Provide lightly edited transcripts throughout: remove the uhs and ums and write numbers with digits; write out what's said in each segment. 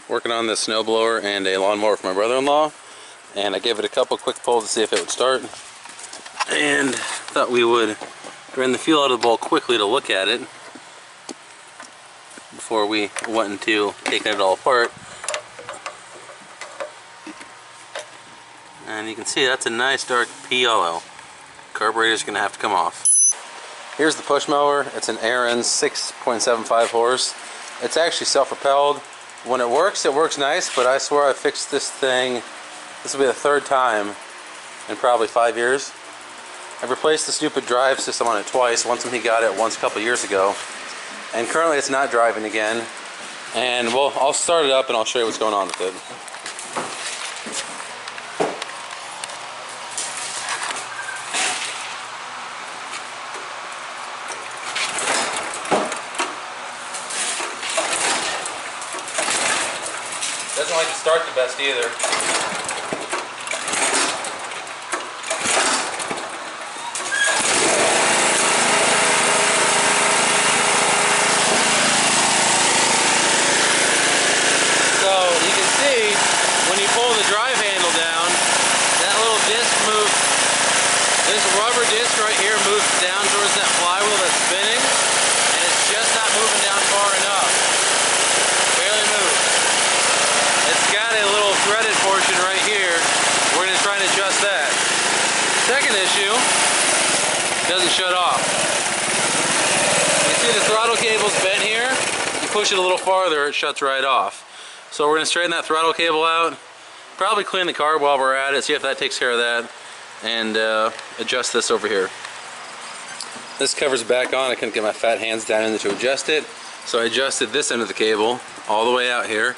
working on this snowblower and a lawnmower for my brother-in-law, and I gave it a couple quick pulls to see if it would start, and thought we would drain the fuel out of the bowl quickly to look at it before we went into taking it all apart. And you can see that's a nice dark pea yellow. Carburetor's gonna have to come off. Here's the push mower. It's an Ariens 6.75 horse. It's actually self-propelled. When it works nice, but I swear I fixed this thing. This will be the third time in probably 5 years. I've replaced the stupid drive system on it twice. Once when he got it, once a couple years ago. And currently it's not driving again. And well, I'll start it up and I'll show you what's going on with it. Doesn't like to start the best either. So you can see when you pull the drive handle down, that little disc moves. This rubber disc right here moves down towards that flywheel that's spinning, and it's just not moving down far enough. Barely moves. It's got a little threaded portion right here. We're going to try and adjust that. Second issue, it doesn't shut off. You see the throttle cable's bent here. You push it a little farther, it shuts right off. So we're going to straighten that throttle cable out. Probably clean the carb while we're at it, see if that takes care of that. And adjust this over here. This cover's back on. I couldn't get my fat hands down in there to adjust it. So I adjusted this end of the cable all the way out here,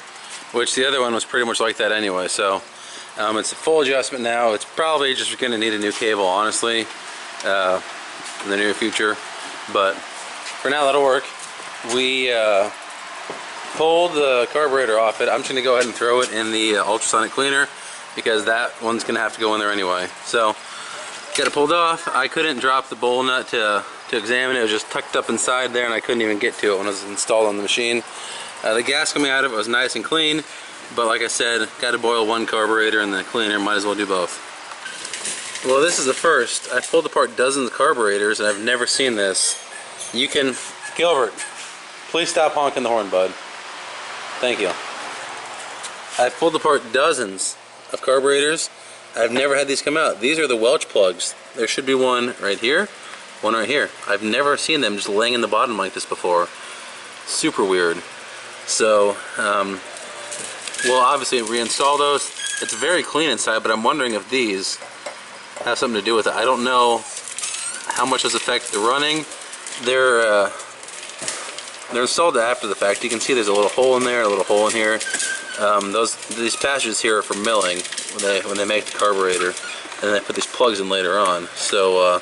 which the other one was pretty much like that anyway. So it's a full adjustment now. It's probably just going to need a new cable, honestly, in the near future. But for now, that'll work. We pulled the carburetor off it. I'm just going to go ahead and throw it in the ultrasonic cleaner because that one's going to have to go in there anyway. So got it pulled off. I couldn't drop the bowl nut to examine it. It was just tucked up inside there and I couldn't even get to it when it was installed on the machine. The gas coming out of it was nice and clean, but like I said, got to boil one carburetor and the cleaner, might as well do both. Well, this is the first. I've pulled apart dozens of carburetors and I've never seen this. You can, Gilbert, please stop honking the horn, bud. Thank you. I've pulled apart dozens of carburetors. I've never had these come out. These are the Welch plugs. There should be one right here, one right here. I've never seen them just laying in the bottom like this before. Super weird. So, we'll obviously reinstall those. It's very clean inside, but I'm wondering if these have something to do with it. I don't know how much this affects the running. They're installed after the fact. You can see there's a little hole in there, a little hole in here. These patches here are for milling when they make the carburetor, and they put these plugs in later on. So,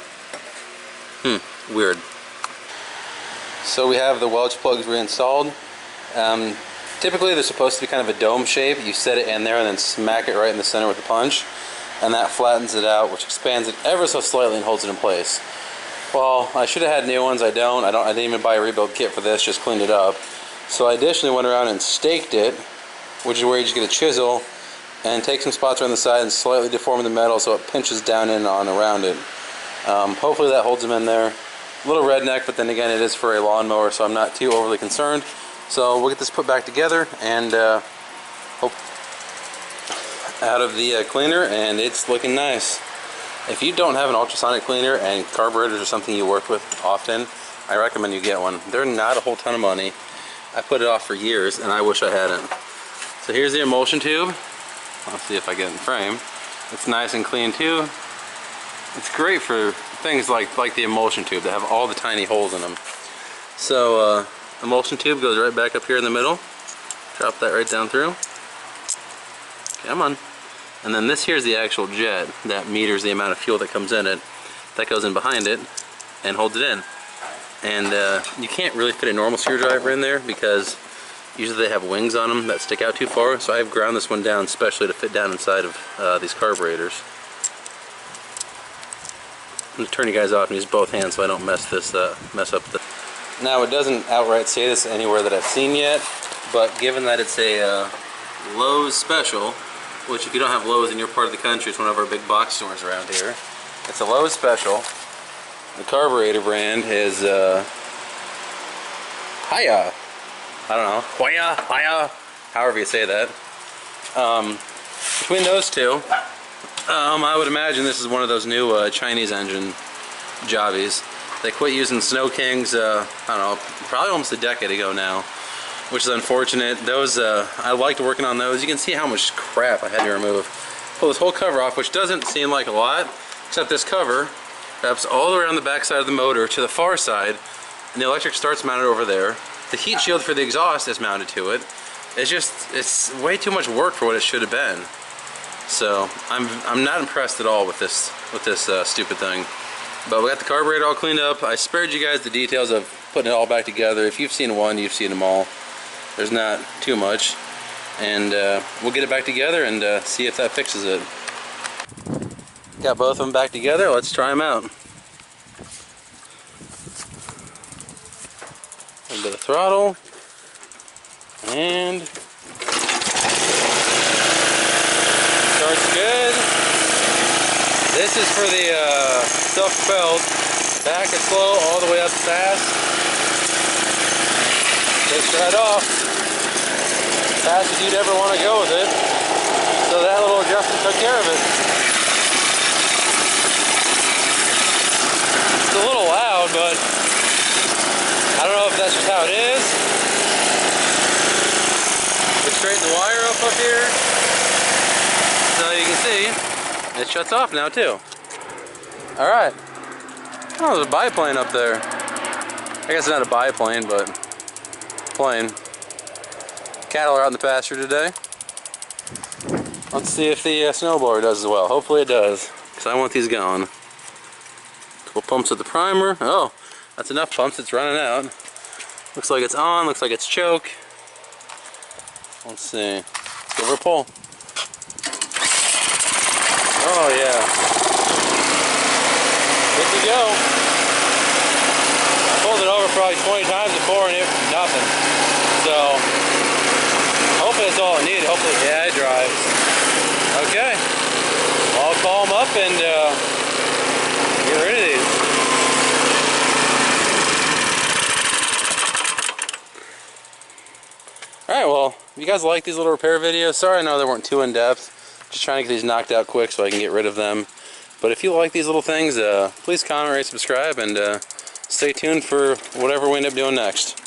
weird. So we have the Welch plugs reinstalled. Typically they're supposed to be kind of a dome shape. You set it in there and then smack it right in the center with a punch, and that flattens it out, which expands it ever so slightly and holds it in place. Well, I should have had new ones. I didn't even buy a rebuild kit for this, just cleaned it up. So I additionally went around and staked it, which is where you just get a chisel and take some spots around the side and slightly deform the metal so it pinches down in on around it. Hopefully that holds them in there. A little redneck, but then again it is for a lawnmower, so I'm not too overly concerned. So we'll get this put back together and hope out of the cleaner, and it's looking nice. If you don't have an ultrasonic cleaner and carburetors are something you work with often, I recommend you get one. They're not a whole ton of money. I put it off for years and I wish I hadn't. So here's the emulsion tube. I'll see if I get it in frame. It's nice and clean too. It's great for things like the emulsion tube that have all the tiny holes in them. So emulsion tube goes right back up here in the middle. Drop that right down through. Come on. And then this here is the actual jet that meters the amount of fuel that comes in it. That goes in behind it and holds it in. And you can't really fit a normal screwdriver in there because usually they have wings on them that stick out too far. So I've ground this one down especially to fit down inside of these carburetors. I'm going to turn you guys off and use both hands so I don't mess up the... Now it doesn't outright say this anywhere that I've seen yet, but given that it's a Lowe's Special, which if you don't have Lowe's in your part of the country, it's one of our big box stores around here. It's a Lowe's Special. The carburetor brand is Hiya. I don't know. Hiya. However you say that. Between those two, I would imagine this is one of those new Chinese engine jobbies. They quit using Snow Kings, I don't know, probably almost a decade ago now, which is unfortunate. Those, I liked working on those. You can see how much crap I had to remove. Pull this whole cover off, which doesn't seem like a lot, except this cover wraps all the way around the back side of the motor to the far side, and the electric start's mounted over there. The heat shield for the exhaust is mounted to it. It's way too much work for what it should have been. So I'm not impressed at all with this stupid thing. But we got the carburetor all cleaned up. I spared you guys the details of putting it all back together. If you've seen one, you've seen them all. There's not too much. And we'll get it back together and see if that fixes it. Got both of them back together. Let's try them out. A little bit of throttle. And starts good. This is for the self-propelled. Back is slow, all the way up fast. Takes right off. Fast as you'd ever want to go with it. So that little adjustment took care of it. It's a little loud, but I don't know if that's just how it is. We straighten the wire up here. So you can see, it shuts off now too. Alright. Oh, there's a biplane up there. I guess it's not a biplane, but plane. Cattle are out in the pasture today. Let's see if the snowblower does as well. Hopefully it does, because I want these going. Couple pumps with the primer. Oh, that's enough pumps, it's running out. Looks like it's on, looks like it's choke. Let's see. Let's give her a pull. Oh yeah. Good to go. I pulled it over probably 20 times before and it nothing. So hopefully that's all it needed. Hopefully, yeah, it drives. Okay. I'll call them up and get rid of these. Alright, well, if you guys like these little repair videos, sorry I know they weren't too in-depth. Just trying to get these knocked out quick so I can get rid of them. But if you like these little things, please comment, rate, subscribe, and stay tuned for whatever we end up doing next.